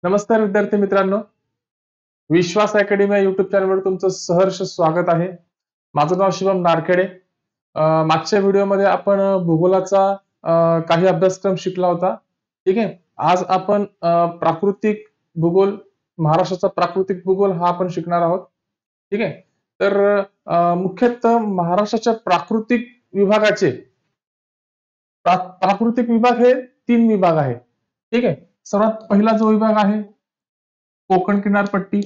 नमस्कार विद्यार्थी मित्रांनो, विश्वास अकॅडमी या युट्यूब चॅनलवर तुमचं सहर्ष स्वागत आहे. माझं नाव शिवम नारखेडे. मागच्या व्हिडिओमध्ये आपण भूगोलाचा काही अभ्यासक्रम शिकला होता. ठीक आहे. आज आपण प्राकृतिक भूगोल, महाराष्ट्राचा प्राकृतिक भूगोल हा आपण शिकणार आहोत. ठीक आहे. तर मुख्यतः महाराष्ट्राच्या प्राकृतिक विभागाचे प्राकृतिक विभाग हे 3 विभाग आहे. ठीक आहे. सर्वात पहिला जो विभाग आहे कोकण किनारपट्टी.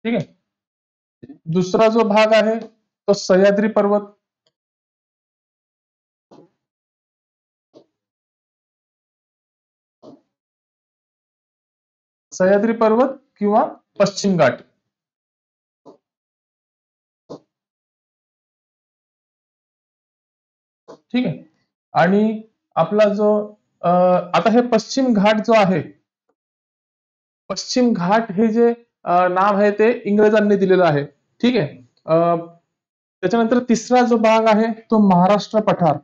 ठीक आहे. दुसरा जो भाग आहे तो सह्याद्री पर्वत. सह्याद्री पर्वत किंवा पश्चिम घाट. ठीक आहे. आणि आपला जो आता हे पश्चिम घाट जो आहे, पश्चिम घाट हे जे नाव आहे ते इंग्रजांनी दिलेलं आहे. ठीक आहे. त्याच्यानंतर तिसरा जो भाग आहे तो महाराष्ट्र पठार.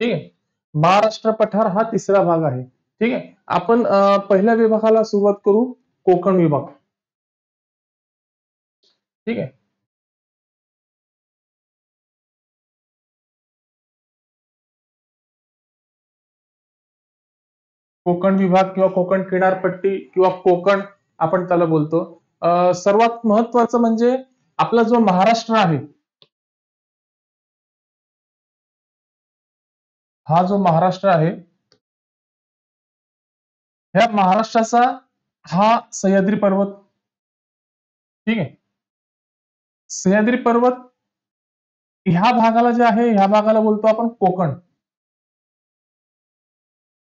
ठीक आहे. महाराष्ट्र पठार हा तिसरा भाग आहे. ठीक आहे. आपण पहिल्या विभागाला सुरुवात करू, कोकण विभाग. ठीक आहे. कोकण विभाग किंवा कोकण किनारपट्टी किंवा कोकण आपण त्याला बोलतो. सर्वात महत्वाचं म्हणजे आपला जो महाराष्ट्र आहे, हा जो महाराष्ट्र आहे, ह्या महाराष्ट्राचा हा सह्याद्री पर्वत. ठीक आहे. सह्याद्री पर्वत ह्या भागाला जे आहे, ह्या भागाला बोलतो आपण कोकण.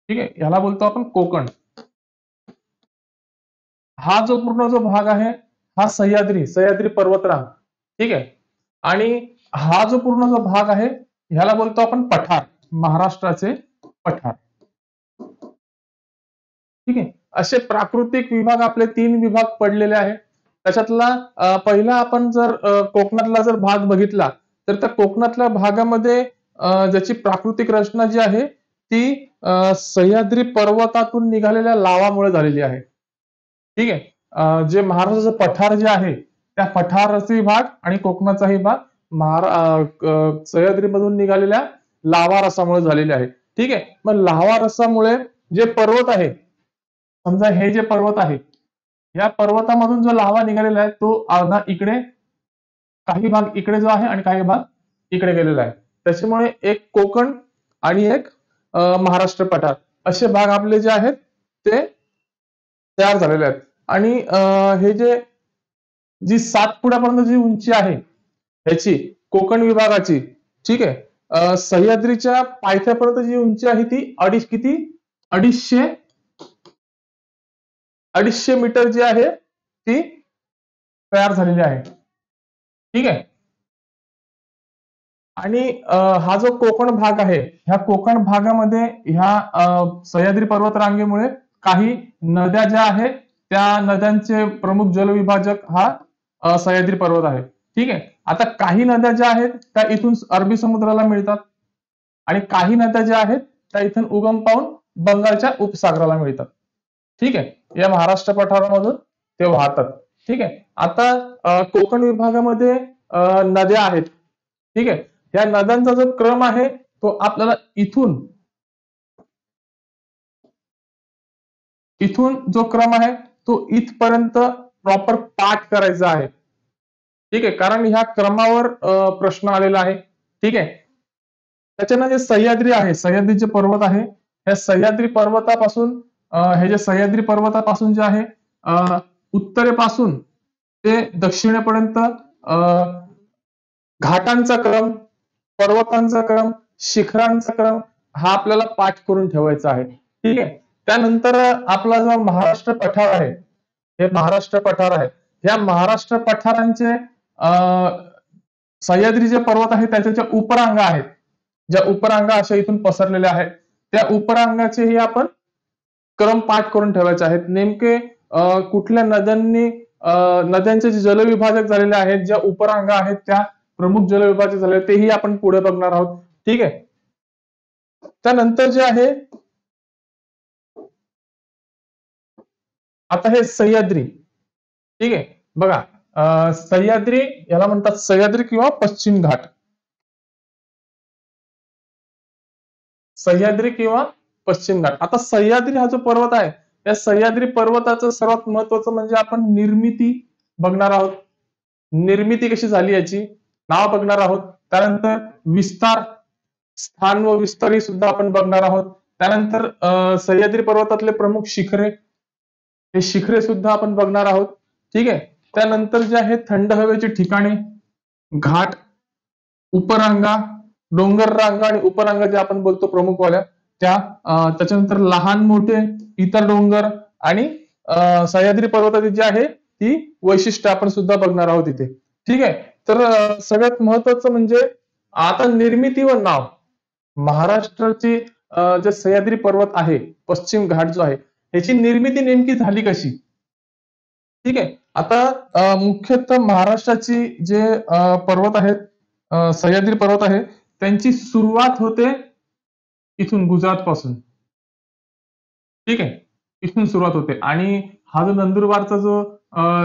ठीक आहे. ह्याला बोलतो आपण कोकण. हा जो पूर्ण जो भाग आहे हा सह्याद्री पर्वतरांग. ठीक आहे. आणि हा जो पूर्ण जो भाग आहे ह्याला बोलतो आपण पठार, महाराष्ट्राचे पठार. ठीक आहे. असे प्राकृतिक विभाग आपले 3 विभाग पडलेले आहेत. त्याच्यातला पहिला आपण जर कोकणातला जर भाग बघितला तर त्या कोकणातल्या भागामध्ये ज्याची प्राकृतिक रचना जी आहे ती सह्याद्री पर्वतातून निघालेल्या लावामुळे झालेली आहे. ठीक आहे. जे महाराष्ट्राचं पठार जे आहे त्या पठाराचे भाग आणि कोकणाचाही भाग सह्याद्रीमधून निघालेल्या लावा रसामुळे झालेले आहे. ठीक आहे. मग लावा रसामुळे जे पर्वत आहे, समजा हे जे पर्वत आहे, या पर्वतामधून जो लावा निघालेला आहे तो अर्धा इकडे, काही भाग इकडे जो आहे आणि काही भाग इकडे गेलेला आहे. त्याच्यामुळे एक कोकण आणि एक महाराष्ट्र पठार असे भाग आपले जे आहेत ते तयार झालेले आहेत. आणि हे जे जी सातपुड्यापर्यंत जी उंची आहे ह्याची कोकण विभागाची, ठीक आहे, सह्याद्रीच्या पायथ्यापर्यंत जी उंची आहे ती अडीचशे अडीचशे मीटर जी आहे ती तयार झालेली आहे. ठीक आहे. आणि हा जो कोकण भाग आहे, ह्या कोकण भागामध्ये ह्या सह्याद्री पर्वत रांगेमुळे काही नद्या ज्या आहेत त्या नद्यांचे प्रमुख जलविभाजक हा सह्याद्री पर्वत आहे. ठीक आहे. आता काही नद्या ज्या आहेत त्या इथून अरबी समुद्राला मिळतात आणि काही नद्या ज्या आहेत त्या इथून उगम पावून बंगालच्या उपसागराला मिळतात. ठीक आहे. या महाराष्ट्र पठारामधून ते वाहतात. ठीक आहे. आता कोकण विभागामध्ये नद्या आहेत. ठीक आहे. या नद्यांचा जो क्रम आहे तो आपल्याला इथून जो क्रम आहे तो इथपर्यंत प्रॉपर पाठ करायचा आहे. ठीक आहे. कारण ह्या क्रमावर प्रश्न आलेला आहे. ठीक आहे. त्याच्यानं जे सह्याद्री आहे, सह्याद्रीचे पर्वत आहे, या सह्याद्री पर्वतापासून हे जे सह्याद्री पर्वतापासून जे आहे उत्तरेपासून ते दक्षिणेपर्यंत घाटांचा क्रम, पर्वतांचा क्रम, शिखरांचा क्रम हा आपल्याला पाठ करून ठेवायचा आहे. ठीक आहे. त्यानंतर आपला जो महाराष्ट्र पठार आहे, हे महाराष्ट्र पठार आहे, या महाराष्ट्र पठारांचे सह्याद्री जे पर्वत आहे त्याच्या ज्या उपरांगा आहेत, ज्या उपरांगा अशा इथून पसरलेल्या आहेत, त्या उपरांगाचेही आपण क्रम पाठ करून ठेवायचे आहेत. नेमके कुठल्या नद्यांचे जे जलविभाजक झालेले आहेत, ज्या उपरांगा आहेत त्या प्रमुख जलविभाजक झाले तेही आपण पुढे बघणार आहोत. ठीक आहे. त्यानंतर जे आहे आता हे सह्याद्री. ठीक आहे. बघा सह्याद्री याला म्हणतात सह्याद्री किंवा पश्चिम घाट. सह्याद्री किंवा पश्चिम घाट. आता सह्याद्री हा जो पर्वत आहे, या सह्याद्री पर्वताचं सर्वात महत्वाचं म्हणजे आपण निर्मिती बघणार आहोत. निर्मिती कशी झाली याची नाव बघणार आहोत. त्यानंतर विस्तार, स्थान व विस्तार ही सुद्धा आपण बघणार आहोत. त्यानंतर सह्याद्री पर्वतातले प्रमुख शिखरे, हे शिखरे सुद्धा आपण बघणार आहोत. ठीक आहे. त्यानंतर जे आहे थंड हवेची ठिकाणे, घाट, उपरांगा, डोंगर रांगा आणि उपरांगा जे आपण बोलतो प्रमुख वाल्या त्या, त्याच्यानंतर लहान मोठे इतर डोंगर आणि सह्याद्री पर्वताची जी आहे ती वैशिष्ट्य आपण सुद्धा बघणार आहोत इथे. ठीक आहे. तर सगळ्यात महत्वाचं म्हणजे आता निर्मिती व नाव. महाराष्ट्राची जे सह्याद्री पर्वत आहे, पश्चिम घाट जो आहे, याची निर्मिती नेमकी झाली कशी? ठीक आहे. आता मुख्यतः महाराष्ट्राची जे पर्वत आहेत, सह्याद्री पर्वत आहे, त्यांची सुरुवात होते इथून गुजरात पासून. ठीक आहे. इथून सुरुवात होते आणि हा जो नंदुरबारचा जो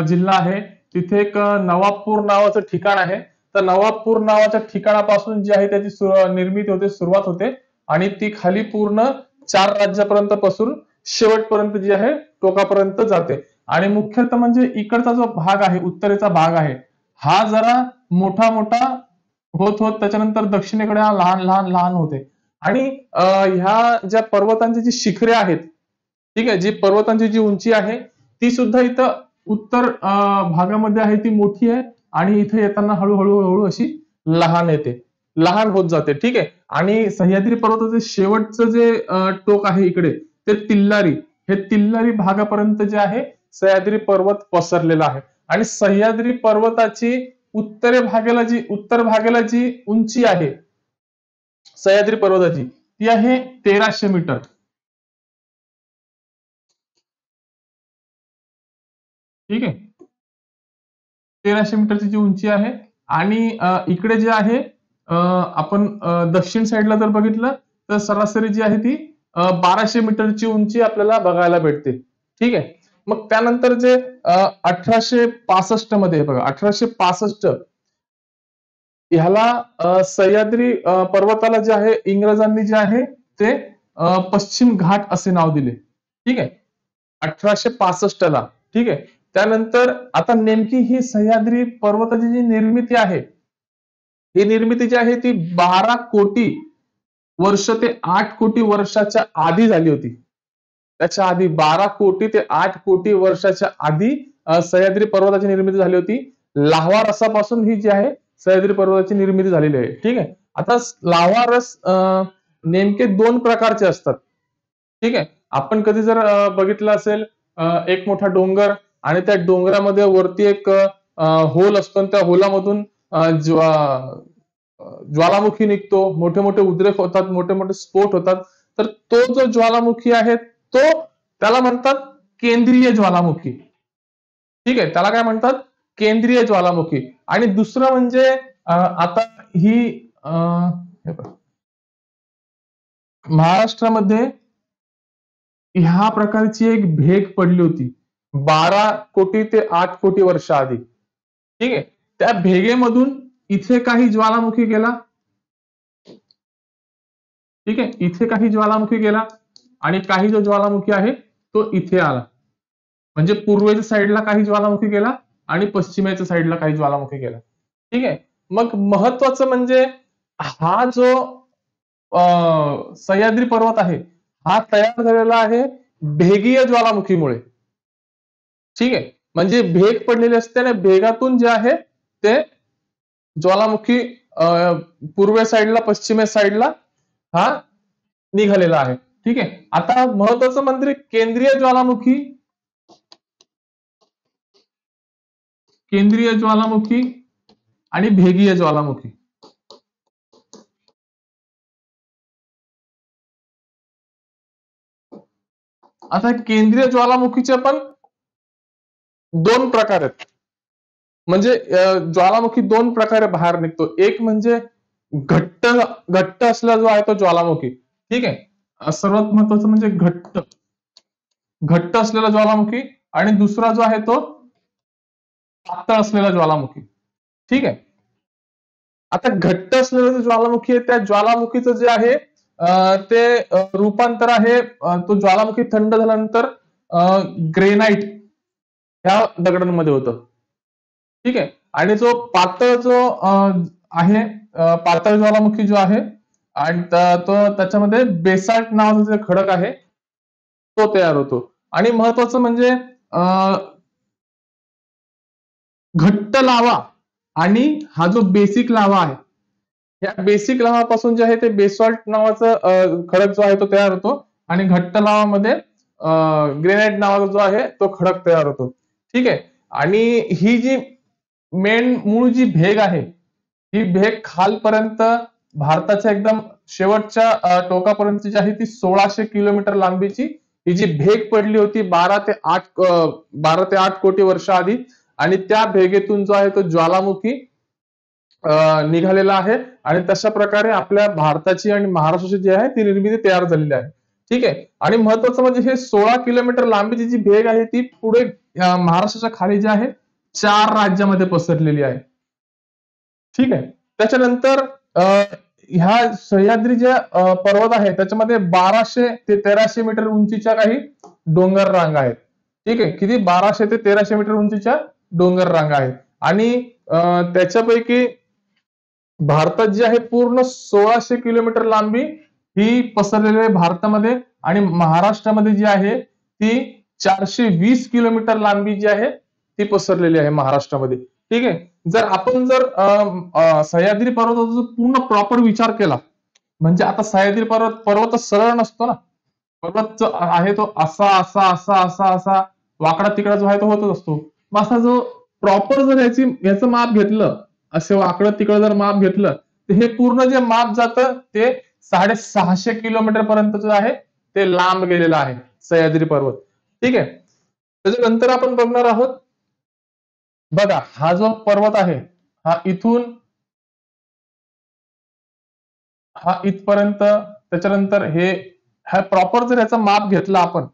जिल्हा आहे, तिथे एक नवाबपूर नावाचं ठिकाण आहे. तर नवाबपूर नावाच्या ठिकाणापासून जी आहे त्याची निर्मिती होते, सुरुवात होते आणि ती खाली पूर्ण 4 राज्यापर्यंत पासून शेवटपर्यंत जी आहे टोकापर्यंत जाते. आणि मुख्यतः म्हणजे इकडचा जो भाग आहे, उत्तरेचा भाग आहे, हा जरा मोठा मोठा होत होत त्याच्यानंतर दक्षिणेकडे हा लहान लहान लहान होते. आणि ह्या ज्या पर्वतांची जी शिखरे आहेत, ठीक आहे, जी पर्वतांची जी उंची आहे ती सुद्धा इथं उत्तर भागामध्ये आहे ती मोठी आहे आणि इथे येताना हळूहळू हळूहळू अशी लहान येते, लहान होत जाते. ठीक आहे. आणि सह्याद्री पर्वताचे शेवटचं जे टोक आहे इकडे ते तिल्लारी, हे तिल्लारी भागापर्यंत जे आहे सह्याद्री पर्वत पसरलेला आहे. आणि सह्याद्री पर्वताची उत्तर भागाला जी उंची आहे सह्याद्री पर्वताची ती आहे 1300 मीटर. ठीक आहे. 1300 मीटरची जी उंची आहे आणि इकडे जे आहे आपण दक्षिण साईडला जर बघितलं तर सरासरी जी आहे ती 1200 मीटरची उंची आपल्याला बघायला भेटते. ठीक आहे. मग त्यानंतर जे 1865 मध्ये बघा 1865 ह्याला सह्याद्री पर्वताला जे आहे इंग्रजांनी जे आहे ते पश्चिम घाट असे नाव दिले. ठीक आहे. 1865 ला. ठीक आहे. त्यानंतर आता नेमकी ही सह्याद्री पर्वताची जी निर्मिती आहे, ही निर्मिती जी आहे ती 12 कोटी वर्ष ते 8 कोटी वर्षाच्या आधी झाली होती. त्याच्या आधी 12 कोटी ते 8 कोटी वर्षाच्या आधी सह्याद्री पर्वताची निर्मिती झाली होती. लाव्हा रसापासून ही जी आहे सह्याद्री पर्वताची निर्मिती झालेली आहे. ठीक आहे. आता लाव्हा रस नेमके 2 प्रकारचे असतात. ठीक आहे. आपण कधी जर बघितलं असेल एक मोठा डोंगर आणि त्या डोंगरामध्ये वरती एक होल असतो आणि त्या होलामधून ज्वालामुखी निघतो, मोठे मोठे उद्रेक होतात, मोठे मोठे स्फोट होतात. तर तो जो ज्वालामुखी आहे तो त्याला म्हणतात केंद्रीय ज्वालामुखी. ठीक आहे. त्याला काय म्हणतात? केंद्रीय ज्वालामुखी. आणि दुसरं म्हणजे आता ही हे बघा, महाराष्ट्रामध्ये ह्या प्रकारची एक भेग पडली होती 12 कोटी ते 8 कोटी वर्ष आधी. ठीक आहे. त्या भेगेमधून इथे काही ज्वालामुखी गेला. ठीक आहे. इथे काही ज्वालामुखी गेला आणि काही जो ज्वालामुखी आहे तो इथे आला. म्हणजे पूर्वेच्या साईडला काही ज्वालामुखी गेला आणि पश्चिमेच्या साईडला काही ज्वालामुखी गेला. ठीक आहे. मग महत्वाचं म्हणजे हा जो सह्याद्री पर्वत आहे, हा तयार झालेला आहे भेगीय ज्वालामुखीमुळे. ठीक आहे. म्हणजे भेग पडलेली असते आणि भेगातून जे आहे ते ज्वालामुखी पूर्व साईडला पश्चिमे साईडला हा निघालेला आहे. ठीक आहे. आता महत्वाचं म्हणजे केंद्रीय ज्वालामुखी, केंद्रीय ज्वालामुखी आणि भेगीय ज्वालामुखी. आता केंद्रीय ज्वालामुखीचे पण दोन प्रकार आहेत. म्हणजे ज्वालामुखी दोन प्रकारे बाहेर निघतो. एक म्हणजे घट्ट घट्ट असलेला जो आहे तो ज्वालामुखी. ठीक आहे. सर्वात महत्वाचं म्हणजे घट्ट घट्ट असलेला ज्वालामुखी आणि दुसरा जो आहे तो पातळ असलेला ज्वालामुखी. ठीक आहे. आता घट्ट असलेला जो ज्वालामुखी आहे त्या ज्वालामुखीचं जे आहे ते रूपांतर आहे तो ज्वालामुखी थंड झाल्यानंतर ग्रेनाइट ह्या दगडांमध्ये होतं. ठीक आहे. आणि जो पातळ जो आहे पातळ ज्वालामुखी जो आहे आणि तो त्याच्यामध्ये बेसाल्ट नावाचा जो खडक आहे तो तयार होतो. आणि महत्वाचं म्हणजे घट्ट लावा आणि हा जो बेसिक लावा आहे या बेसिक लावापासून जे आहे ते बेसॉल्ट नावाचं खडक जो आहे तो तयार होतो आणि घट्ट लावामध्ये ग्रेनाइट नावाचा जो आहे तो खडक तयार होतो. ठीक आहे. आणि ही जी मेन मूळ जी भेग आहे ही भेग खालपर्यंत भारताच्या एकदम शेवटच्या टोकापर्यंत जी आहे ती 1600 किलोमीटर लांबीची ही जी भेग पडली होती 12 ते 8 कोटी वर्ष आधी आणि त्या भेगेतून जो आहे तो ज्वालामुखी निघालेला आहे आणि तशा प्रकारे आपल्या भारताची आणि महाराष्ट्राची जी आहे ती निर्मिती तयार झालेली आहे. ठीक आहे. आणि महत्वाचं म्हणजे हे 16 किलोमीटर लांबीची जी भेग आहे ती पुढे महाराष्ट्राच्या खाली जी आहे 4 राज्यामध्ये पसरलेली आहे. ठीक आहे. त्याच्यानंतर ह्या सह्याद्री ज्या पर्वत आहे त्याच्यामध्ये 1200 ते 1300 मीटर उंचीच्या काही डोंगर रांगा आहेत. ठीक आहे. किती 1200 ते 1300 मीटर उंचीच्या डोंगर रांगा आहेत. आणि त्याच्यापैकी भारतात जी आहे पूर्ण 1600 किलोमीटर लांबी ही पसरलेली आहे भारतामध्ये आणि महाराष्ट्रामध्ये जी आहे ती 420 किलोमीटर लांबी जी आहे ती पसरलेली आहे महाराष्ट्रामध्ये. ठीक आहे. जर सह्याद्री पर्वताचा पूर्ण प्रॉपर विचार केला म्हणजे आता सह्याद्री पर्वत सरळ नसतो ना. पर्वत जो आहे तो असा असा असा असा असा वाकडा तिकडा जो आहे तो होतच असतो. मग असा जो प्रॉपर जर याचं माप घेतलं असे वाकडं तिकडं जर माप घेतलं तर हे पूर्ण जे माप जातं ते 650 किलोमीटर पर्यंत जो आहे ते लांब गेलेलं आहे सह्याद्री पर्वत. ठीक आहे. त्याच्यानंतर आपण बघणार आहोत बघा हा जो पर्वत आहे हा इथपर्यंत त्याच्यानंतर हा प्रॉपर जर याचा माप घेतला आपण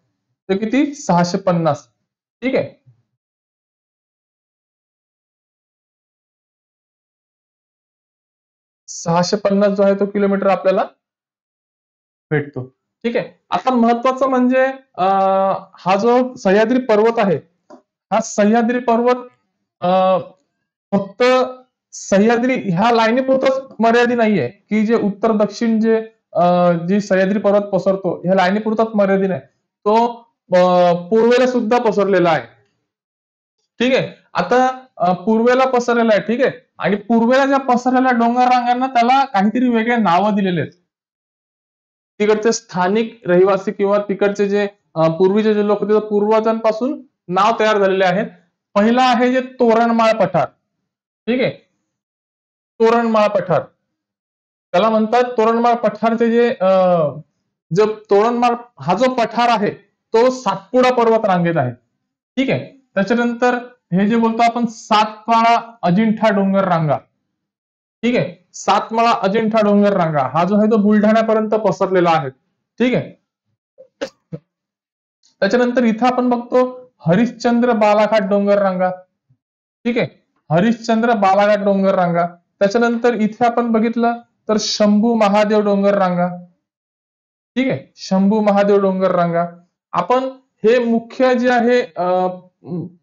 तर किती 650. ठीक आहे. 650 जो आहे तो किलोमीटर आपल्याला भेटतो. ठीक आहे. आता महत्वाचं म्हणजे हा जो सह्याद्री पर्वत आहे हा सह्याद्री पर्वत फक्त सह्याद्री ह्या लाईनीपुरतच मर्यादित नाहीये की जे उत्तर दक्षिण जी सह्याद्री पर्वत पसरतो ह्या लाईनीपुरताच मर्यादित आहे. तो पूर्वेला सुद्धा पसरलेला आहे. ठीक आहे. आता पूर्वेला पसरलेला आहे. ठीक आहे. आणि पूर्वेला ज्या पसरलेल्या डोंगर रांगांना त्याला काहीतरी वेगळे नावं दिलेले आहेत. तिकडचे स्थानिक रहिवासी किंवा तिकडचे जे पूर्वीचे जे लोक होते पूर्वजांपासून नाव तयार झालेले आहेत. पहिला आहे जे तोरणमाळ पठार. ठीक आहे. तोरणमाळ पठार त्याला म्हणतात. तोरणमाळ पठारचे जो तोरणमाळ हा जो पठार आहे तो सातपुडा पर्वत रांगेत आहे. ठीक आहे. त्याच्यानंतर हे जे बोलतो आपण सातमाळा अजिंठा डोंगर रांगा. ठीक आहे. सातमाळा अजिंठा डोंगर रांगा हा जो आहे तो बुलढाण्यापर्यंत पसरलेला आहे. ठीक आहे. त्याच्यानंतर इथं आपण बघतो हरिश्चंद्र बालाघाट डोंगर रांगा. ठीक आहे. हरिश्चंद्र बालाघाट डोंगर रांगा. त्याच्यानंतर इथे आपण बघितलं तर शंभू महादेव डोंगर रांगा. ठीक आहे. शंभू महादेव डोंगर रांगा. आपण हे मुख्य जे आहे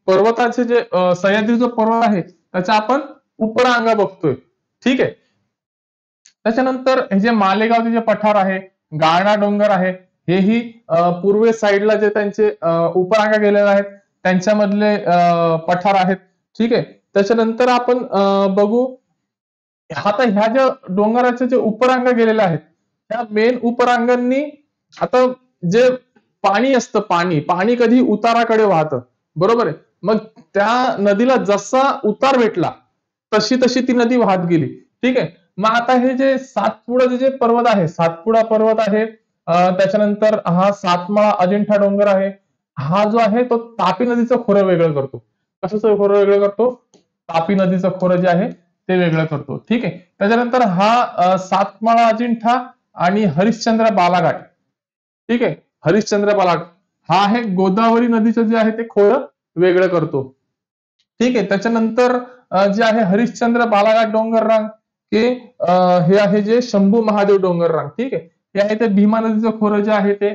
पर्वताचे जे सह्याद्री जो पर्वत आहे त्याच्या आपण उपरांगा बघतोय. ठीक आहे. त्याच्यानंतर हे जे मालेगावचे जे पठार आहे गाळणा डोंगर आहे हेही पूर्वे साईडला जे त्यांचे उपरांगा गेलेले आहेत त्यांच्यामधले पठार आहेत. ठीक आहे. त्याच्यानंतर आपण बघू आता ह्या ज्या डोंगराचे जे उपरांगा गेलेले आहेत त्या मेन उपरांगांनी आता जे पाणी असतं पाणी कधी उताराकडे वाहतं. बरोबर आहे. मग त्या नदीला जसा उतार भेटला तशी तशी ती नदी वाहत गेली. ठीक आहे. मग आता हे जे सातपुडा जे पर्वत आहे सातपुडा पर्वत आहे त्याच्यानंतर हा सातमाळा अजिंठा डोंगर आहे. हा जो आहे तो तापी नदीचं खोरं वेगळं करतो. कशाचं खोरं वेगळं करतो? तापी नदीचं खोरं जे आहे ते वेगळं करतो. ठीक आहे. त्याच्यानंतर हा सातमाळा अजिंठा आणि हरिश्चंद्र बालाघाट. ठीक आहे. हरिश्चंद्र बालाघाट हा आहे गोदावरी नदीचं जे आहे ते खोरं वेगळं करतो. ठीक आहे. त्याच्यानंतर जे आहे हरिश्चंद्र बालाघाट डोंगर रांग हे हे आहे जे शंभू महादेव डोंगर रांग. ठीक आहे. हे आहे ते भीमा नदीचं खोरं जे आहे ते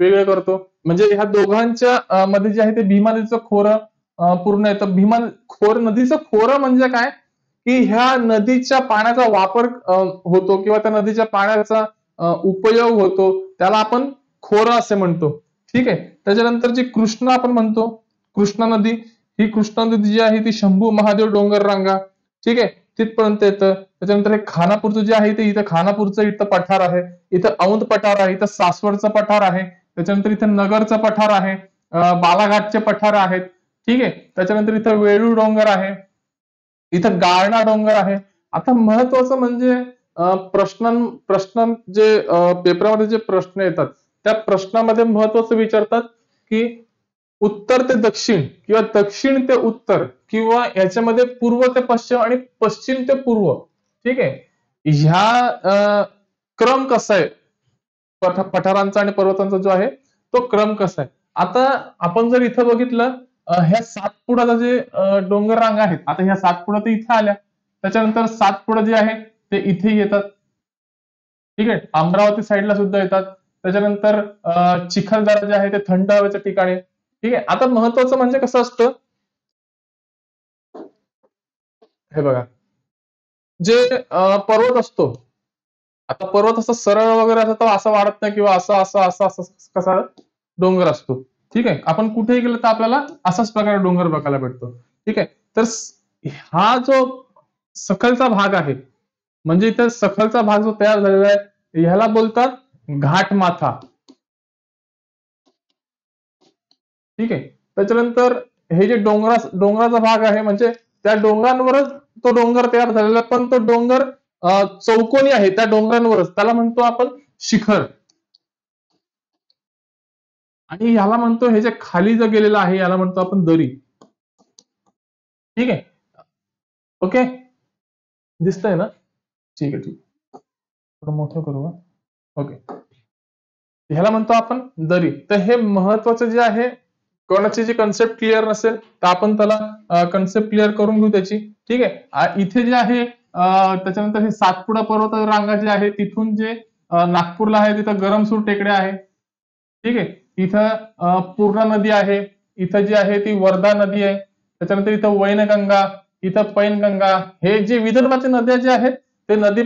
वेगळं करतो. म्हणजे ह्या दोघांच्या मध्ये जे आहे ते भीमा नदीचं खोरं पूर्ण येतं. भीमा खोर नदीचं खोरं म्हणजे काय? की ह्या नदीच्या पाण्याचा वापर होतो किंवा त्या नदीच्या पाण्याचा उपयोग होतो. त्याला आपण खोरं असे म्हणतो. ठीक आहे. त्याच्यानंतर जी कृष्णा आपण म्हणतो, कृष्णा नदी, ही कृष्णा नदी जी आहे ती शंभू महादेव डोंगर रांगा. ठीक आहे. तिथपर्यंत येतं. त्याच्यानंतर हे खानापूरचं जे आहे ते इथं खानापूरचं इथं पठार आहे. इथं औंध पठार आहे. इथं सासवडचं पठार आहे. त्याच्यानंतर इथं नगरचं पठार आहे. बालाघाटचे पठार आहेत. ठीक आहे. त्याच्यानंतर इथं वेळूर डोंगर आहे. इथं गाळणा डोंगर आहे. आता महत्वाचं म्हणजे प्रश्न जे पेपरामध्ये जे प्रश्न येतात, त्या प्रश्नामध्ये महत्वाचं विचारतात की उत्तर ते दक्षिण किंवा दक्षिण ते उत्तर किंवा याच्यामध्ये पूर्व ते पश्चिम आणि पश्चिम ते पूर्व. ठीक आहे. ह्या क्रम कसा आहे? पठारांचा आणि पर्वतांचा जो आहे तो क्रम कसा आहे? आता आपण जर इथं बघितलं ह्या सातपुडाचा जे डोंगर रांगा आहेत. आता ह्या सातपुडा तर इथं आल्या. त्याच्यानंतर सातपुडा जे आहे ते इथे येतात. ठीक आहे. अमरावती साईडला सुद्धा येतात. त्याच्यानंतर चिखलदरा जे आहे ते थंड हवेच्या ठिकाणी. ठीक आहे. आता महत्वाचं म्हणजे कसं असतं, हे बघा, जे पर्वत असतो, आता पर्वत असं सरळ वगैरे असं तर असं वाढत नाही किंवा असं असं असं असं कसा डोंगर असतो. ठीक आहे. आपण कुठेही गेलं तर आपल्याला असाच प्रकारे डोंगर बघायला भेटतो. ठीक आहे. तर हा जो सखलचा भाग आहे, म्हणजे इथे सखलचा भाग जो तयार झालेला आहे, ह्याला बोलतात घाटमाथा. ठीक आहे. त्याच्यानंतर हे जे डोंगराचा भाग आहे, म्हणजे त्या डोंगरांवरच तो डोंगर तयार झालेला आहे, पण तो डोंगर चौकोनी आहे. त्या डोंगरांवरच त्याला म्हणतो आपण शिखर. आणि ह्याला म्हणतो, हे जे खाली जे गेलेलं आहे याला म्हणतो आपण दरी. ठीक आहे. ओके. दिसतंय ना? ठीक आहे, ठीक आहे. थोडं मोठं करू का? ओके. ह्याला म्हणतो आपण दरी. तर हे महत्वाचं जे आहे, कोणाची जी कन्सेप्ट क्लिअर नसेल तर आपण त्याला कन्सेप्ट क्लिअर करून घेऊ त्याची. ठीक आहे. इथे जे आहे त्याच्यानंतर हे सातपुडा पर्वत रांगा जे आहे तिथून जे नागपूरला आहे तिथं गरमसूर टेकड्या आहे. ठीक आहे. इथं पूर्णा नदी आहे. इथं जी आहे ती वर्धा नदी आहे. त्याच्यानंतर इथं वैनगंगा, इथं पैनगंगा, हे जे विदर्भाच्या नद्या जे आहेत ते नदी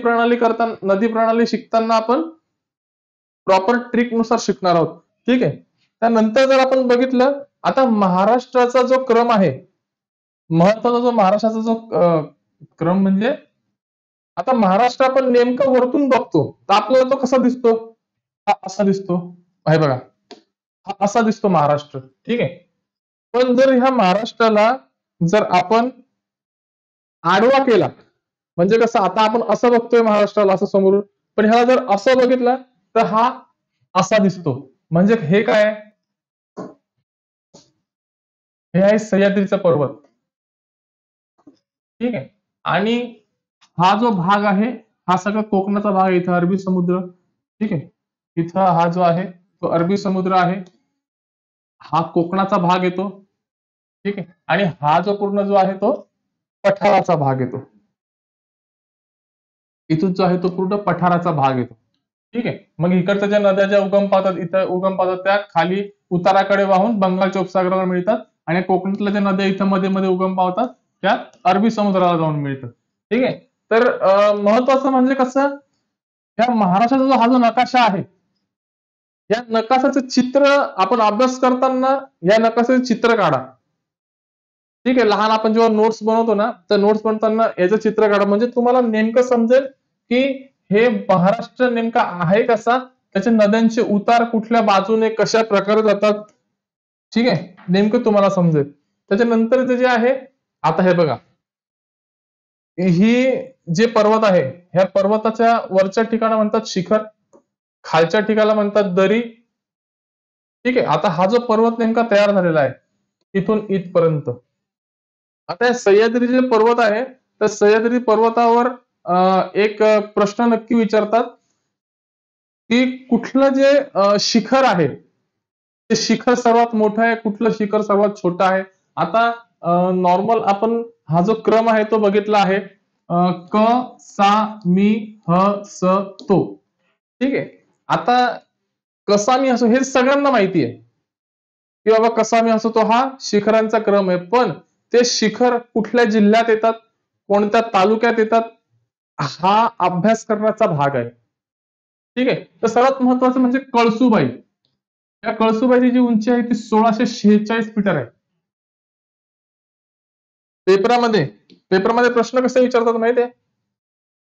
प्रणाली शिकताना आपण प्रॉपर ट्रिक नुसार शिकणार आहोत. ठीक आहे. त्यानंतर जर आपण बघितलं, आता महाराष्ट्राचा जो क्रम आहे, महत्वाचा जो महाराष्ट्राचा जो क्रम म्हणजे, आता महाराष्ट्र आपण नेमकं वरतून बघतो तर आपल्याला तो कसा दिसतो? हा असा दिसतो. आहे बघा, हा असा दिसतो महाराष्ट्र. ठीक आहे. पण जर ह्या महाराष्ट्राला जर आपण आडवा केला, म्हणजे कसं, आता आपण असं बघतोय महाराष्ट्राला असं समोरून, पण ह्याला जर असं बघितलं तर हा असा दिसतो. म्हणजे हे काय? हे आहे सह्याद्रीचा पर्वत. ठीक आहे. आणि हा जो भाग आहे हा सगळा कोकणाचा भाग आहे. इथं अरबी समुद्र. ठीक आहे. इथं हा जो आहे तो अरबी समुद्र आहे. हा कोकणाचा भाग येतो. ठीक आहे. आणि हा जो पूर्ण जो आहे तो पठाराचा भाग येतो. इथून जो आहे तो पूर्ण पठाराचा भाग येतो. ठीक आहे. मग इकडच्या ज्या नद्या ज्या उगम पावतात, इथं उगम पावतात त्या खाली उताराकडे वाहून बंगालच्या उपसागरावर मिळतात. आणि कोकणातल्या ज्या नद्या इथं मध्ये मध्ये उगम पावतात त्या अरबी समुद्राला जाऊन मिळतात. ठीक आहे. तर महत्वाचं म्हणजे कसं, या महाराष्ट्राचा जो हा जो नकाशा आहे, या नकाशाचं चित्र आपण अभ्यास करताना या नकाशाचं चित्र काढा. ठीक आहे. लहान आपण जेव्हा नोट्स बनवतो ना, तर नोट्स बनवताना याचं चित्र काढा, म्हणजे तुम्हाला नेमकं समजेल की हे महाराष्ट्र नेमका आहे कसा, त्याच्या नद्यांचे उतार कुठल्या बाजूने कशा प्रकारे जातात. ठीक आहे. नेमकं तुम्हाला समजेल. त्याच्यानंतर जे आहे, आता हे बघा, ही जे पर्वत आहे ह्या पर्वताच्या वरच्या ठिकाणा म्हणतात शिखर. खालच्या ठिकाणाला म्हणतात दरी. ठीक आहे. आता हा जो पर्वत नेमका तयार झालेला आहे इथून इथपर्यंत, आता या सह्याद्री जे पर्वत आहे, तर सह्याद्री पर्वतावर एक प्रश्न नक्की विचारतात, की कुठलं जे शिखर आहे, ते शिखर सर्वात मोठं आहे, कुठलं शिखर सर्वात छोटं आहे. आता नॉर्मल आपण हा जो क्रम आहे तो बघितला आहे. क, सा, मी, ह, स, तो. ठीक आहे. आता कसा मी असो हे सगळ्यांना माहिती आहे, की बाबा कसा मी असो तो हा शिखरांचा क्रम आहे. पण ते शिखर कुठल्या जिल्ह्यात येतात, कोणत्या तालुक्यात येतात, हा अभ्यास करण्याचा भाग आहे. ठीक आहे. तर सर्वात महत्वाचं म्हणजे कळसुबाई. या कळसुबाईची जी उंची आहे ती 1646 मीटर आहे. पेपरामध्ये पेपरमध्ये प्रश्न कसे विचारतात माहिती आहे?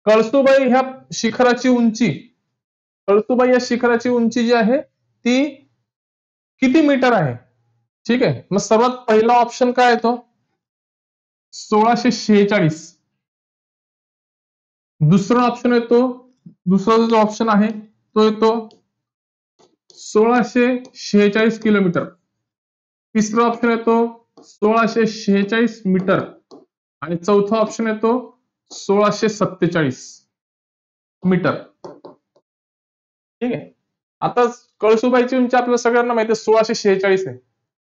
कळसुबाई ह्या शिखराची उंची, कळसुबाई या शिखराची उंची जी आहे ती किती मीटर आहे? ठीक आहे. मग सर्वात पहिला ऑप्शन काय येतो? 1646. दुसरा ऑप्शन येतो, दुसरा जो ऑप्शन आहे तो येतो 1646 किलोमीटर. तिसरा ऑप्शन येतो 1646 मीटर. आणि चौथा ऑप्शन येतो 1647 मीटर. ठीक आहे. आता कळसुबाईची उंची आपल्याला सगळ्यांना माहिती आहे 1646 आहे.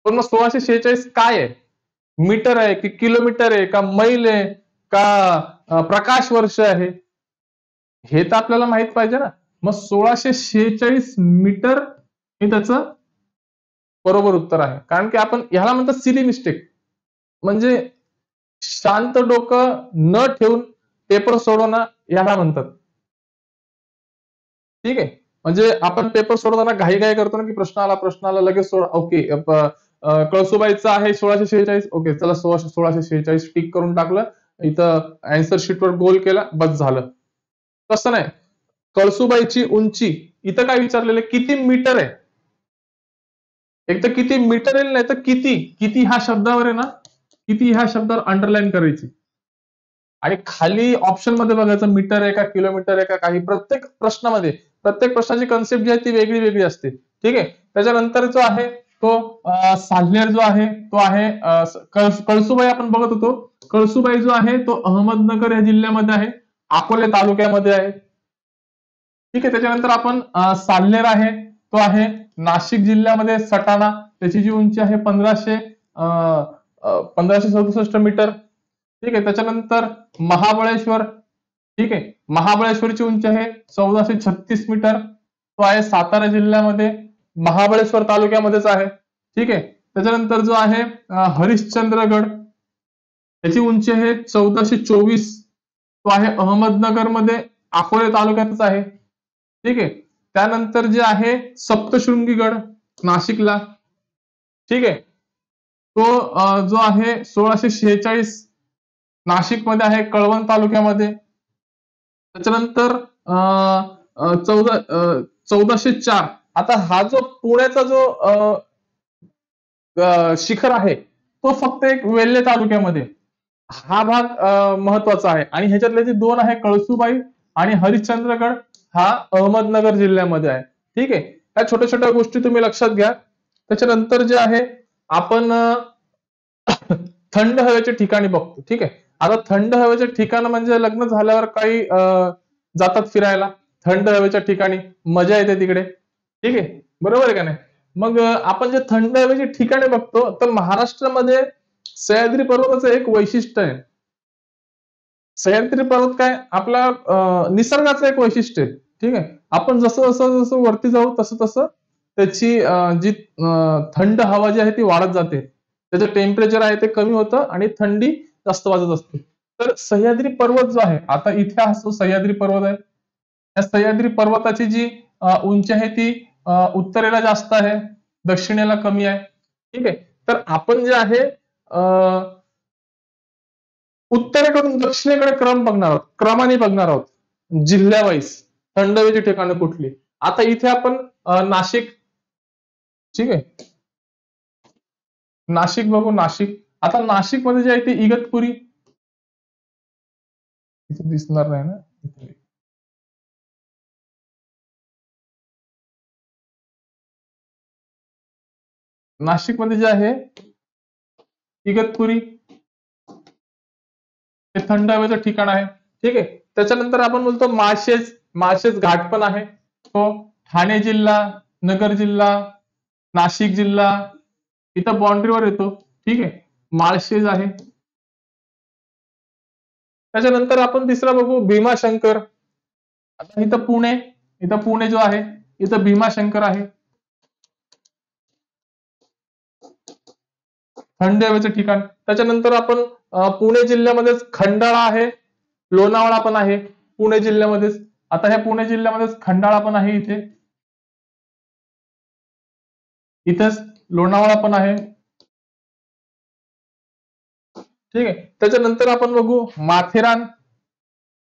पण मग 1646 काय आहे? मीटर आहे की किलोमीटर आहे का मैल आहे का प्रकाश वर्ष आहे? हे तर आपल्याला माहित पाहिजे ना. मग 1646 मीटर हे त्याचं बरोबर उत्तर आहे. कारण की आपण ह्याला म्हणतात सिली मिस्टेक. म्हणजे शांत डोकं न ठेवून पेपर सोडवणं याला म्हणतात. ठीक आहे. म्हणजे आपण पेपर सोडवताना घाई करतो ना, की प्रश्न आला लगेच सोडा. ओके. कळसुबाईचं आहे 1646. ओके, चला 1646 टिक करून टाकलं. इथं अँसर शीटवर गोल केला, बस झालं. तसं नाही. कळसुबाईची उंची इथं काय विचारलेलं आहे? किती मीटर आहे? एक तर किती मीटर येईल, नाही तर किती. किती ह्या शब्दावर आहे ना, किती ह्या शब्दावर अंडरलाईन करायची. आणि खाली ऑप्शन मध्ये बघायचं मीटर आहे का किलोमीटर आहे का काही. प्रत्येक प्रश्नाची कन्सेप्ट जी आहे ती वेगळी वेगळी असते. ठीक आहे. त्याच्यानंतर जो आहे तो साल्हेर जो आहे तो आहे कळसुबाई आपण बघत होतो. कळसुबाई जो आहे तो अहमदनगर या जिल्ह्यामध्ये आहे, अकोले तालुक्यामध्ये आहे. ठीक आहे. त्याच्यानंतर आपण साल्हेर आहे तो आहे नाशिक जिल्ह्यामध्ये सटाणा. त्याची जी उंची आहे 1567 मीटर. ठीक आहे. त्याच्यानंतर महाबळेश्वर. ठीक आहे. महाबळेश्वरची उंची आहे 1436 मीटर. तो आहे सातारा जिल्ह्यामध्ये, महाबळेश्वर तालुक्यामध्येच आहे. ठीक आहे. त्याच्यानंतर जो आहे हरिश्चंद्रगड, त्याची उंची आहे 1424. तो आहे अहमदनगरमध्ये, अकोले तालुक्यातच आहे. ठीक आहे. त्यानंतर जे आहे सप्तशृंगी गड नाशिकला. ठीक आहे. तो जो आहे 1646 नाशिकमध्ये आहे, कळवण तालुक्यामध्ये. त्याच्यानंतर 1404. आता हा जो पुण्याचा जो शिखर आहे तो फक्त एक वेल्हे तालुक्यामध्ये. हा भाग महत्वाचा आहे. आणि ह्याच्यातले जे दोन आहे कळसुबाई आणि हरिश्चंद्रगड, हा अहमदनगर जिल्ह्यामध्ये आहे. ठीक आहे. या छोट्या छोट्या गोष्टी तुम्ही लक्षात घ्या. त्याच्यानंतर जे आहे आपण थंड हवेच्या ठिकाणी बघतो. ठीक आहे. आता थंड हवेचे ठिकाण म्हणजे लग्न झाल्यावर काही जातात फिरायला थंड हवेच्या ठिकाणी, मजा येते तिकडे. ठीक आहे. बरोबर आहे का नाही? मग आपण जे थंड हवेची ठिकाणे बघतो, तर महाराष्ट्रामध्ये सह्याद्री पर्वताचं एक वैशिष्ट्य आहे. सह्याद्री पर्वत काय आपला निसर्गाचं एक वैशिष्ट्य आहे. ठीक आहे. आपण जसं जसं जसं वरती जाऊ तसं तसं त्याची जी थंड हवा जी आहे ती वाढत जाते. त्याचं टेम्परेचर आहे ते कमी होतं आणि थंडी जास्त वाजत असते. तर सह्याद्री पर्वत जो आहे, आता इथे हा जो सह्याद्री पर्वत आहे, त्या सह्याद्री पर्वताची जी उंची आहे ती उत्तरेला जास्त आहे, दक्षिणेला कमी आहे. ठीक आहे. तर आपण जे आहे उत्तरेकडून दक्षिणेकडे क्रमाने बघणार आहोत. जिल्ह्यावाईज थंड हवेची ठिकाणं कुठली. आता इथे आपण नाशिक. ठीक आहे. नाशिक बघू. नाशिक, आता नाशिक मध्ये जे आहे ते इगतपुरी. इथे दिसणार नाही ना. नाशिकमध्ये जे आहे इगतपुरी हे थंड हवेचं ठिकाण आहे. ठीक आहे. त्याच्यानंतर आपण बोलतो माळशेज, माळशेज घाट पण आहे तो ठाणे जिल्हा, नगर जिल्हा, नाशिक जिल्हा इथं बाउंड्रीवर येतो. ठीक आहे. माळशेज आहे. त्याच्यानंतर आपण तिसरा बघू भीमाशंकर. आता इथं पुणे जो आहे इथं भीमाशंकर आहे. थंड हवेचं ठिकाण. त्याच्यानंतर आपण पुणे जिल्ह्यामध्येच खंडाळा आहे, लोणावळा पण आहे पुणे जिल्ह्यामध्येच. आता ह्या पुणे जिल्ह्यामध्येच खंडाळा पण आहे इथे. इथंच लोणावळा पण आहे. ठीक आहे. त्याच्यानंतर आपण बघू माथेरान.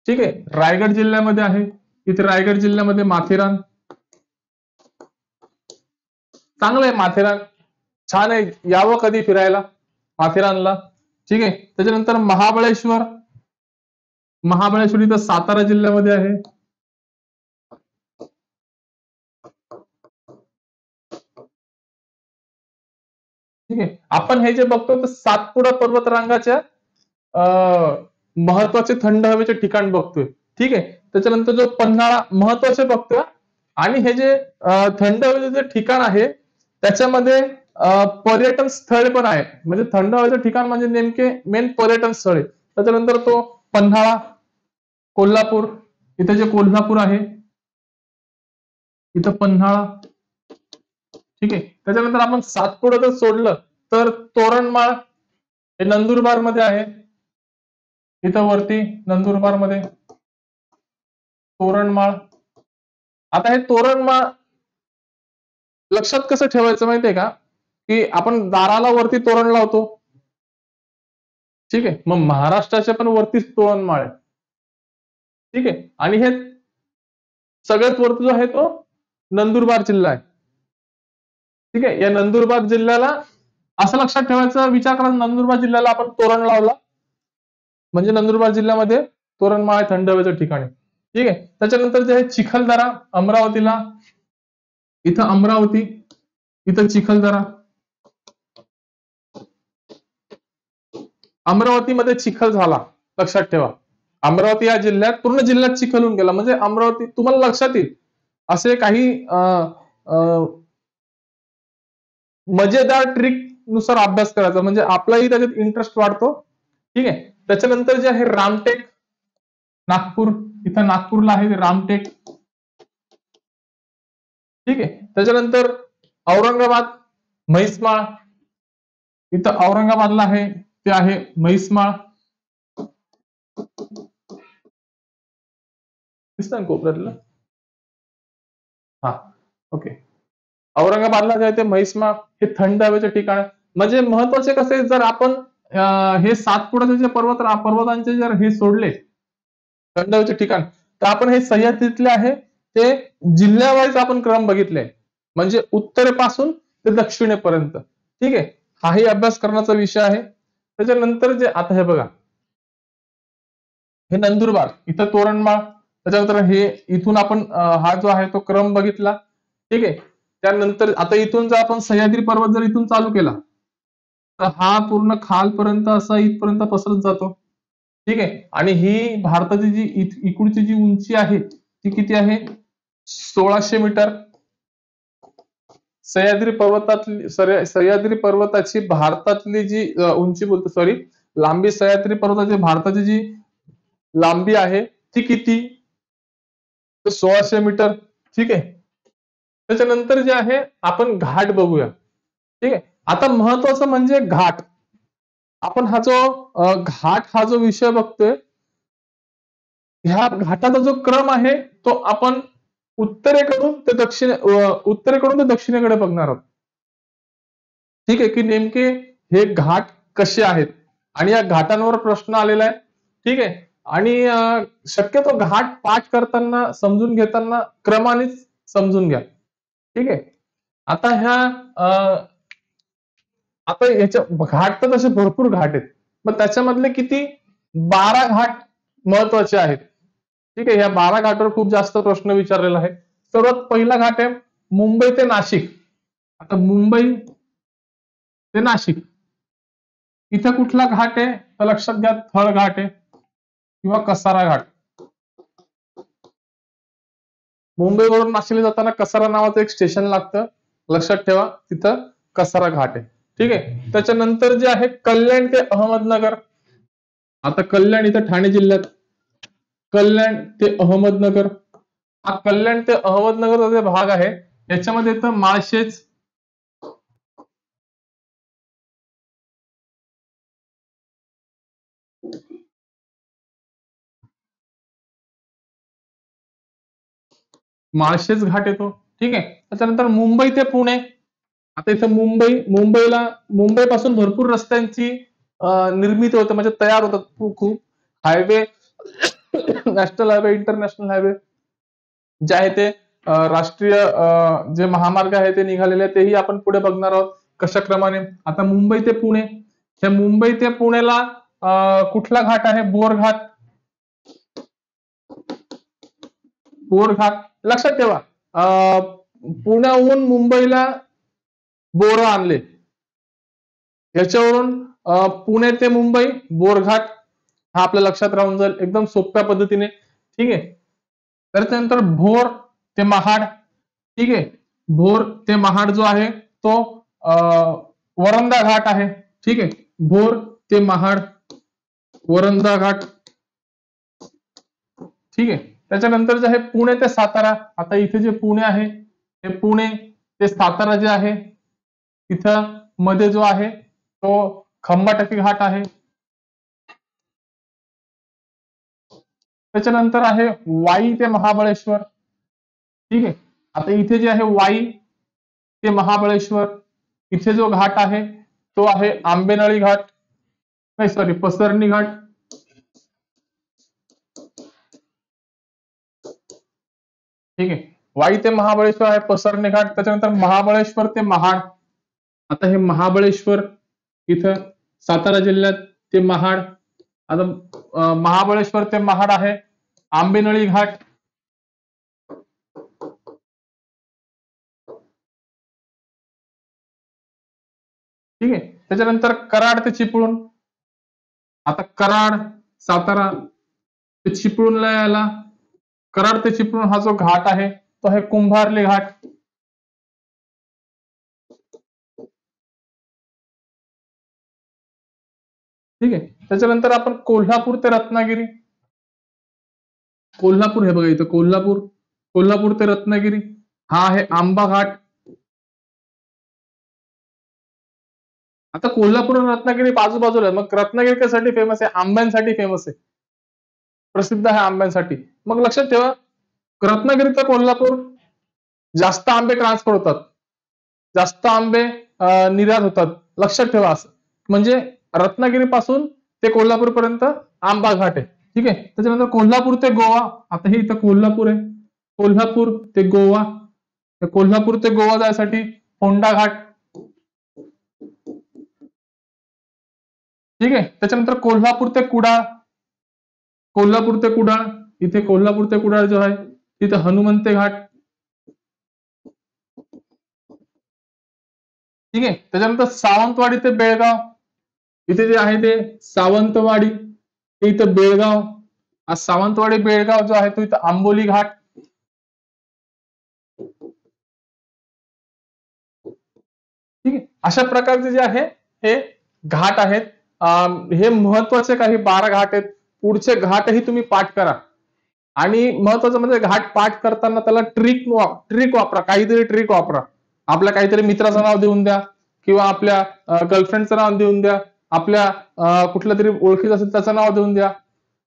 ठीक आहे. रायगड जिल्ह्यामध्ये आहे. इथे रायगड जिल्ह्यामध्ये माथेरान. चांगलं आहे माथेरान. छान आहे. यावं कधी फिरायला माथेरानला. ठीक आहे. त्याच्यानंतर महाबळेश्वर. महाबळेश्वर इथं सातारा जिल्ह्यामध्ये आहे. ठीक आहे. आपण हे जे बघतो तर सातपुडा पर्वतरांगाच्या महत्वाचे थंड हवेचे ठिकाण बघतोय. ठीक आहे. त्याच्यानंतर जो पन्हाळा महत्वाचे बघतोय आणि हे जे थंड हवेचे जे ठिकाण आहे त्याच्यामध्ये पर्यटन स्थळ पण आहे. म्हणजे थंड हवेचं ठिकाण म्हणजे नेमके मेन पर्यटन स्थळ आहे. त्याच्यानंतर तो पन्हाळा, कोल्हापूर, इथे जे कोल्हापूर आहे इथं पन्हाळा. ठीक आहे. त्याच्यानंतर आपण सातपुडा जर सोडलं तर तोरणमाळ हे नंदुरबार मध्ये आहे. इथं वरती नंदुरबार मध्ये तोरणमाळ. आता हे तोरणमाळ लक्षात कसं ठेवायचं माहितीये का, की आपण दाराला वरती तोरण लावतो. ठीक आहे. मग महाराष्ट्राच्या पण वरतीच तोरणमाळ आहे. ठीक आहे. आणि हे सगळ्यात वरती जो आहे तो नंदुरबार जिल्हा आहे. ठीक आहे. या नंदुरबार जिल्ह्याला असं लक्षात ठेवायचा विचार करा, नंदुरबार जिल्ह्याला आपण तोरण लावला म्हणजे नंदुरबार जिल्ह्यामध्ये तोरणमाळ थंड हवेचं ठिकाण आहे. ठीक आहे. त्याच्यानंतर जे आहे चिखलदरा अमरावतीला, इथं अमरावती, इथं चिखलदरा. अमरावतीमध्ये चिखल झाला लक्षात ठेवा. अमरावती या जिल्ह्यात पूर्ण जिल्ह्यात चिखल होऊन गेला म्हणजे अमरावती तुम्हाला लक्षात येईल असे काही मजेदार ट्रिक नुसार अभ्यास करायचा म्हणजे आपलाही त्याच्यात इंटरेस्ट वाढतो. ठीक आहे. त्याच्यानंतर जे आहे रामटेक नागपूर, इथं नागपूरला आहे रामटेक. ठीक आहे. त्याच्यानंतर औरंगाबाद म्हैसमाळ, इथं औरंगाबादला आहे ते आहे म्हैसमाळ. दिसतं कोपऱ्यातलं. हा ओके. औरंगाबादला जे आहे ते म्हैसमाळ हे थंड हवेचे ठिकाण. म्हणजे महत्वाचे कसे जर आपण हे सातपुड्याचे जे पर्वतांचे जर हे सोडले थंड हवेचे ठिकाण तर आपण हे सह्याद्रीतले आहे ते जिल्ह्यावाईज आपण क्रम बघितले. म्हणजे उत्तरेपासून ते दक्षिणेपर्यंत. ठीक आहे. हाही अभ्यास करण्याचा विषय आहे. त्याच्यानंतर जे आता हे बघा हे नंदुरबार इथं तोरणमाळ. त्याच्यानंतर हे इथून आपण हा जो आहे तो क्रम बघितला. ठीक आहे. त्यानंतर आता इथून जर आपण सह्याद्री पर्वत जर इथून चालू केला तर हा पूर्ण खालपर्यंत असा इथपर्यंत पसरत जातो. ठीक आहे. आणि ही भारताची जी इकडची जी उंची आहे ती किती आहे 1600 मीटर. सह्याद्री पर्वताची भारतातली जी उंची बोलतो सॉरी लांबी सह्याद्री पर्वताची भारताची जी लांबी आहे ती किती 1600 मीटर. ठीक आहे. त्याच्यानंतर जे आहे आपण घाट बघूया. ठीक आहे. आता महत्वाचं म्हणजे घाट. आपण हा जो घाट हा जो विषय बघतोय ह्या घाटाचा जो क्रम आहे तो आपण उत्तरेकडून ते दक्षिणेकडे बघणार आहोत. ठीक आहे. की नेमके हे घाट कसे आहेत आणि या घाटांवर प्रश्न आलेला आहे. ठीक आहे. आणि शक्यतो घाट पाठ करताना समजून घेताना क्रमानेच समजून घ्या. ठीक आहे. आता आता याच्या घाट तर तसे भरपूर घाट आहेत. मग त्याच्यामधले किती 12 घाट महत्वाचे आहेत. ठीक आहे. या 12 घाटावर खूप जास्त प्रश्न विचारलेला आहे. सर्वात पहिला घाट आहे मुंबई ते नाशिक. आता मुंबई ते नाशिक. इथं कुठला घाट आहे तर लक्षात घ्या, थळ घाट आहे किंवा कसारा घाट. मुंबईवरून नाशिकला जाताना कसारा नावाचं एक स्टेशन लागतं, लक्षात ठेवा, तिथं कसारा घाट आहे. ठीक आहे. त्याच्यानंतर जे आहे कल्याण ते अहमदनगर. आता कल्याण इथं ठाणे जिल्ह्यात, कल्याण ते अहमदनगर. हा कल्याण ते अहमदनगरचा जो भाग आहे याच्यामध्ये येतं माळशेज, माळशेज घाट येतो. ठीक आहे. त्याच्यानंतर मुंबई ते पुणे. आता इथं मुंबई पासून भरपूर रस्त्यांची निर्मिती होते, म्हणजे तयार होतात खूप highway, national highway, international highway जे आहे ते राष्ट्रीय जे महामार्ग आहे ते निघालेले आहे, तेही आपण पुढे बघणार आहोत कशा क्रमाने. आता मुंबई ते पुणे, त्या मुंबई ते पुण्याला कुठला घाट आहे? बोरघाट. बोरघाट लक्षात ठेवा. पुण्याहून मुंबईला बोरं आणले, याच्यावरून पुणे ते मुंबई बोरघाट, हा आपल्या लक्षात राहून जाईल एकदम सोप्या पद्धतीने. ठीक आहे. तर त्यानंतर भोर ते महाड. ठीक आहे. भोर ते महाड जो आहे तो वरंधा घाट आहे. ठीक आहे. भोर ते महाड, वरंधा घाट. ठीक आहे. त्याच्यानंतर जे आहे पुणे ते सातारा. आता इथे जे पुणे आहे ते पुणे ते सातारा जे आहे, तिथं मध्ये जो आहे तो खंबाटकी घाट आहे. त्याच्यानंतर आहे वाई ते महाबळेश्वर. ठीक आहे. आता इथे जे आहे वाई ते महाबळेश्वर, इथे जो घाट आहे तो आहे आंबेनळी घाट, नाही सॉरी पसरणी घाट. ठीक आहे. वाई ते महाबळेश्वर आहे पसरणी घाट. त्याच्यानंतर महाबळेश्वर ते महाड. आता हे महाबळेश्वर इथं सातारा जिल्ह्यात ते महाड. आता महाबळेश्वर ते महाड आहे आंबेनळी घाट. ठीक आहे. त्याच्यानंतर कराड ते चिपळूण. आता कराड सातारा ते चिपळूणला यायला, कराड ते चिपळूण हा जो घाट आहे तो आहे कुंभारली घाट. ठीक आहे. त्याच्यानंतर आपण कोल्हापूर ते रत्नागिरी. कोल्हापूर हे बघा इथं कोल्हापूर, कोल्हापूर ते रत्नागिरी हा आहे आंबा घाट. आता कोल्हापूर आणि रत्नागिरी बाजूबाजूला आहे, मग रत्नागिरी कशासाठी फेमस आहे? आंब्यांसाठी फेमस आहे, प्रसिद्ध आहे आंब्यांसाठी. मग लक्षात ठेवा, रत्नागिरी तर कोल्हापूर जास्त आंबे ट्रान्सफर होतात, जास्त आंबे निर्यात होतात, लक्षात ठेवा असं. म्हणजे रत्नागिरीपासून ते कोल्हापूर पर्यंत आंबा घाट आहे. ठीक आहे. त्याच्यानंतर कोल्हापूर ते गोवा. आता हे इथं कोल्हापूर आहे, कोल्हापूर ते गोवा. कोल्हापूर ते गोवा जायसाठी फोंडा घाट. ठीक आहे. त्याच्यानंतर कोल्हापूर ते कुडाळ, कोल्हापूर ते कुडाळ, इथे कोल्हापूर ते कुडाळ जो आहे तिथे हनुमंते घाट. ठीक आहे. त्याच्यानंतर सावंतवाडी ते बेळगाव, इथे जे आहे ते सावंतवाडी ते इथं बेळगाव. हा सावंतवाडी बेळगाव जो आहे तो इथं आंबोली घाट. ठीक आहे. अशा प्रकारचे जे आहे हे घाट आहेत. हे महत्वाचे काही 12 घाट आहेत. पुढचे घाटही तुम्ही पाठ करा. आणि महत्वाचं म्हणजे घाट पाठ करताना त्याला ट्रिक वापरा, काहीतरी ट्रिक वापरा. आपल्या काहीतरी मित्राचं नाव देऊन द्या, किंवा आपल्या गर्लफ्रेंडचं नाव देऊन द्या, आपल्या कुठल्या तरी ओळखीचं असेल त्याचं नाव देऊन द्या,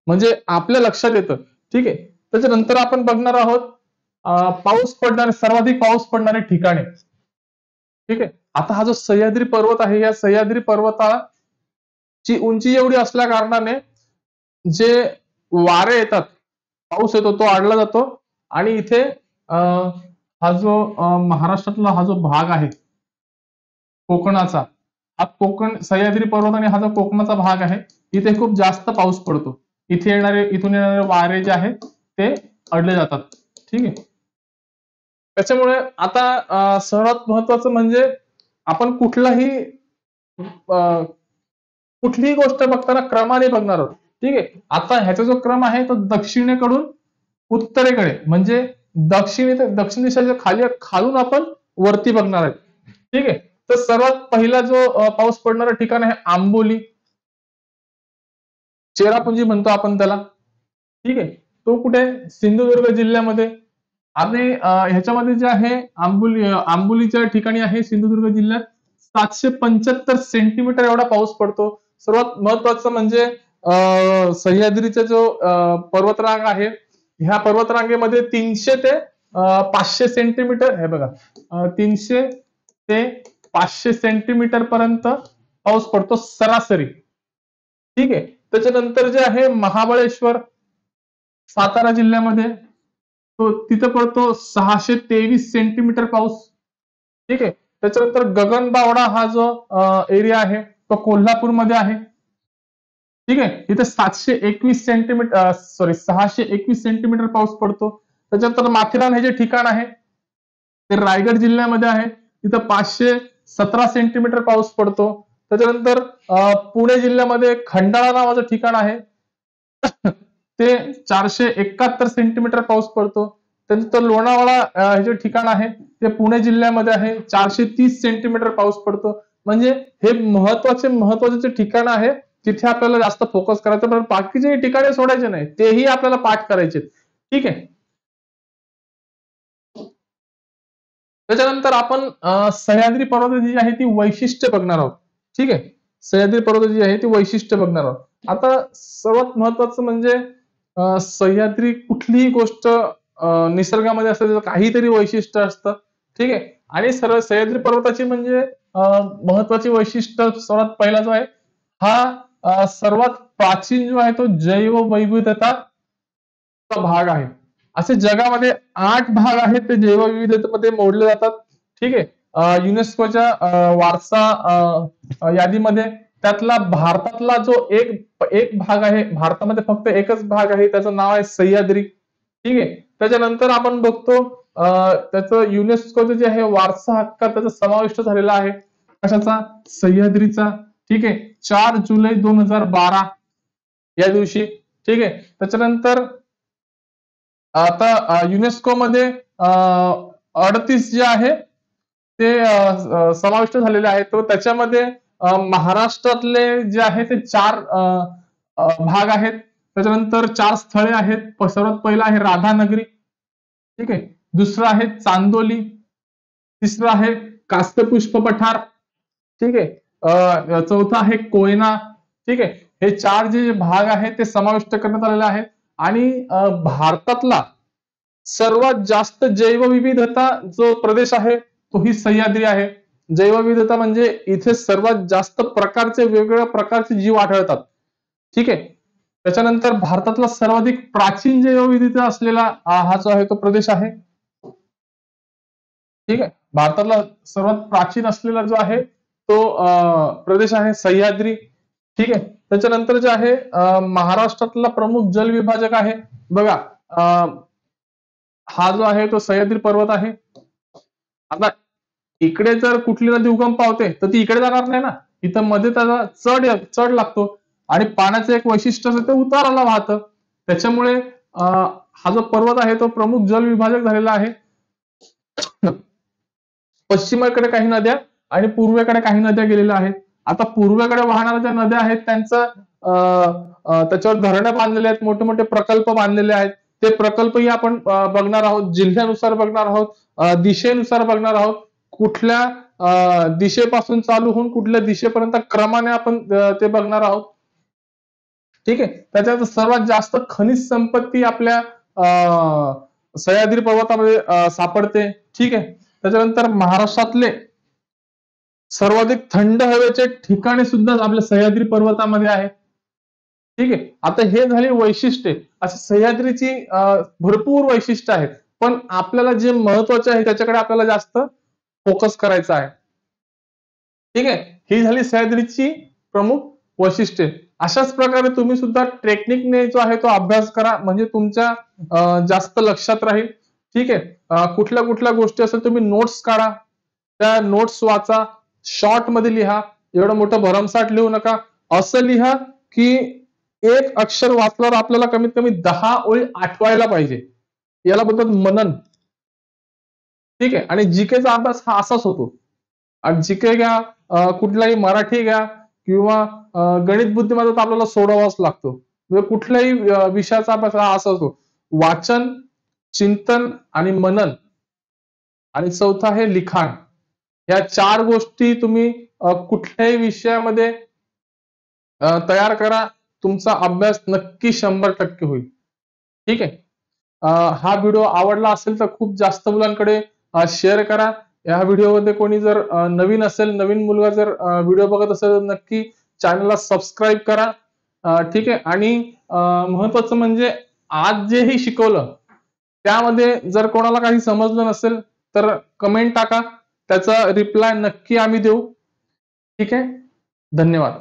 म्हणजे आपल्या लक्षात येतं. ठीक आहे. त्याच्यानंतर आपण बघणार आहोत पाऊस पडणारे, सर्वाधिक पाऊस पडणारे ठिकाणे. ठीक आहे. आता हा जो सह्याद्री पर्वत आहे, या सह्याद्री पर्वताची उंची एवढी असल्या कारणाने जे वारे येतात, पाऊस येतो तो अडला जातो. आणि इथे हा जो महाराष्ट्रातला हा जो भाग आहे कोकणाचा, हा कोकण सह्याद्री पर्वत आणि हा जो कोकणाचा भाग आहे, इथे खूप जास्त पाऊस पडतो. इथून येणारे वारे जे आहेत ते अडले जातात. ठीक आहे. त्याच्यामुळे आता सर्वात महत्वाचं म्हणजे आपण कुठलाही कुठलीही गोष्ट बघताना क्रमाने बघणार आहोत. ठीक आहे. आता ह्याचा जो क्रम आहे तो दक्षिणेकडून उत्तरेकडे म्हणजे दक्षिण दिशेच्या खालून आपण वरती बघणार आहे. ठीक आहे. तर सर्वात पहिला जो पाऊस पडणारा ठिकाण आहे आंबोली, चेरापुंजी म्हणतो आपण त्याला. ठीक आहे. तो कुठे सिंधुदुर्ग जिल्ह्यामध्ये. आणि ह्याच्यामध्ये जे आहे आंबोलीच्या ठिकाणी आहे सिंधुदुर्ग जिल्ह्यात 775 सेंटीमीटर एवढा पाऊस पडतो. सर्वात महत्वाचं म्हणजे सह्याद्रीचा जो पर्वतरांग आहे, ह्या पर्वतरांगेमध्ये 300 ते 500 सेंटीमीटर हे बघा 300 ते 500 सेंटीमीटर पर्यंत पाऊस पडतो सरासरी. ठीक आहे. त्याच्यानंतर जे आहे महाबळेश्वर सातारा जिल्ह्यामध्ये तो तिथं पडतो 623 सेंटीमीटर पाऊस. ठीक आहे. त्याच्यानंतर गगनबावडा हा जो एरिया आहे तो कोल्हापूरमध्ये आहे. ठीक आहे. इथे 721 सेंटीमीटर 621 सेंटीमीटर पाऊस पडतो. त्याच्यानंतर माथेरान हे जे ठिकाण आहे ते रायगड जिल्ह्यामध्ये आहे. तिथं 517 सेंटीमीटर पाऊस पडतो. त्याच्यानंतर पुणे जिल्ह्यामध्ये खंडाळा नावाचं ठिकाण आहे. ते 471 सेंटीमीटर पाऊस पडतो. त्यानंतर लोणावळा हे जे ठिकाण आहे ते पुणे जिल्ह्यामध्ये आहे. 430 सेंटीमीटर पाऊस पडतो. म्हणजे हे महत्वाचे जे ठिकाण आहे तिथे आपल्याला जास्त फोकस करायचं, पण बाकीचे ठिकाणे सोडायचे नाही, तेही आपल्याला पाठ करायचे. ठीक आहे. त्याच्यानंतर आपण सह्याद्री पर्वताची जी आहे ती वैशिष्ट्य बघणार आहोत. ठीक आहे. सह्याद्री पर्वताची जी आहे ती वैशिष्ट्य बघणार आहोत. आता सर्वात महत्वाचं म्हणजे सह्याद्री कुठलीही गोष्ट निसर्गामध्ये असते त्याचं काहीतरी वैशिष्ट्य असतं. ठीक आहे. आणि सह्याद्री पर्वताची म्हणजे महत्वाची वैशिष्ट्य सर्वात पहिला जो आहे हा सर्वात प्राचीन जो आहे तो जैवविविधता भाग आहे. असे जगामध्ये 8 भाग आहेत ते जैवविविधतेमध्ये मोडले जातात. ठीक आहे. युनेस्कोच्या वारसा यादीमध्ये त्यातला भारतातला जो एक भाग आहे, भारतामध्ये फक्त एकच भाग आहे, त्याचं नाव आहे सह्याद्री. ठीक आहे. त्याच्यानंतर आपण बघतो त्याचं युनेस्कोचं जे आहे वारसा हक्कात त्याचा समाविष्ट झालेला आहे. कशाचा? सह्याद्रीचा. ठीक आहे. 4 जुलै 2012 या दिवशी. ठीक आहे. त्याच्यानंतर आता युनेस्कोमध्ये 38 जे आहे ते समाविष्ट झालेले आहेत. तर त्याच्यामध्ये महाराष्ट्रातले जे आहे ते 4 भाग आहेत. त्याच्यानंतर 4 स्थळे आहेत. सर्वात पहिलं आहे राधानगरी. ठीक आहे. दुसरं आहे चांदोली. तिसरं आहे कास्तपुष्प पठार. ठीक आहे. चौथा आहे कोयना. ठीक आहे. हे 4 जे भाग आहेत ते समाविष्ट करण्यात आलेले आहेत. आणि भारतातला सर्वात जास्त जैवविविधता जो प्रदेश आहे तो ही सह्याद्री आहे. जैवविविधता म्हणजे इथे सर्वात जास्त प्रकारचे वेगवेगळ्या प्रकारचे जीव आढळतात. ठीक आहे. त्याच्यानंतर भारतातला सर्वाधिक प्राचीन जैवविविधता असलेला हा जो आहे तो प्रदेश आहे. ठीक आहे. भारतातला सर्वात प्राचीन असलेला जो आहे तो प्रदेश आहे सह्याद्री. ठीक आहे. त्याच्यानंतर जे आहे महाराष्ट्रातला प्रमुख जल विभाजक आहे बघा हा जो आहे तो सह्याद्री पर्वत आहे. आता इकडे जर कुठली नदी उगम पावते तर ती इकडे जाणार नाही ना, इथं मध्ये त्याला चढ लागतो आणि पाण्याचं एक वैशिष्ट्य असतं ते उताराला वाहतं. त्याच्यामुळे हा जो पर्वत आहे तो प्रमुख जल विभाजक झालेला आहे. पश्चिमेकडे काही नद्या आणि पूर्वेकडे काही नद्या गेलेल्या आहेत. आता पूर्वेकडे वाहणाऱ्या ज्या नद्या आहेत त्यांचं त्याच्यावर धरणं बांधलेले आहेत, मोठे मोठे प्रकल्प बांधलेले आहेत. ते प्रकल्पही आपण बघणार आहोत. जिल्ह्यानुसार बघणार आहोत, दिशेनुसार बघणार आहोत. कुठल्या दिशेपासून चालू होऊन कुठल्या दिशेपर्यंत क्रमाने आपण ते बघणार आहोत. ठीक आहे. त्याच्यात सर्वात जास्त खनिज संपत्ती आपल्या सह्याद्री पर्वतामध्ये सापडते. ठीक आहे. त्याच्यानंतर महाराष्ट्रातले सर्वाधिक थंड हवेचे ठिकाणे सुद्धा आपल्या सह्याद्री पर्वतामध्ये आहे. ठीक आहे. आता हे झाली वैशिष्ट्ये. अशी सह्याद्रीची भरपूर वैशिष्ट्य आहेत. पण आपल्याला जे महत्वाचे आहे त्याच्याकडे आपल्याला जास्त फोकस करायचा आहे. ठीक आहे. ही झाली सह्याद्रीची प्रमुख वैशिष्ट्ये. अशाच प्रकारे तुम्ही सुद्धा टेक्निकने जो आहे तो अभ्यास करा म्हणजे तुमच्या जास्त लक्षात राहील. ठीक आहे. कुठल्या कुठल्या गोष्टी असेल तुम्ही नोट्स काढा, त्या नोट्स वाचा, शॉर्ट मध्ये लिहा. एवढं मोठं भरमसाठ लिहू नका. असं लिहा की एक अक्षर वाचल्यावर आपल्याला कमीत कमी 10 ओळी आठवायला पाहिजे. याला बोलतात मनन. ठीक आहे. आणि जीकेचा अभ्यास हा असाच होतो. आणि जीके घ्या, कुठलाही मराठी घ्या किंवा गणित बुद्धिमत्ता तर आपल्याला सोडवावाच लागतो. म्हणजे कुठल्याही विषयाचा अभ्यास हा असा असतो. वाचन, चिंतन आणि मनन आणि चौथा आहे लिखाण. या 4 गोष्टी तुम्ही कुठल्याही विषयामध्ये तयार करा. तुमचा अभ्यास नक्की 100% होईल. ठीक आहे. हा व्हिडिओ आवडला असेल तर खूप जास्त मुलांकडे शेअर करा. या व्हिडिओमध्ये कोणी जर नवीन असेल, नवीन मुलगा जर व्हिडिओ बघत असेल तर नक्की चॅनलला सबस्क्राईब करा. ठीक आहे. आणि महत्वाचं म्हणजे आज जेही शिकवलं त्यामध्ये जर कोणाला काही समजलं नसेल तर कमेंट टाका. त्याचा रिप्लाय नक्की आम्ही देऊ. ठीक आहे. धन्यवाद.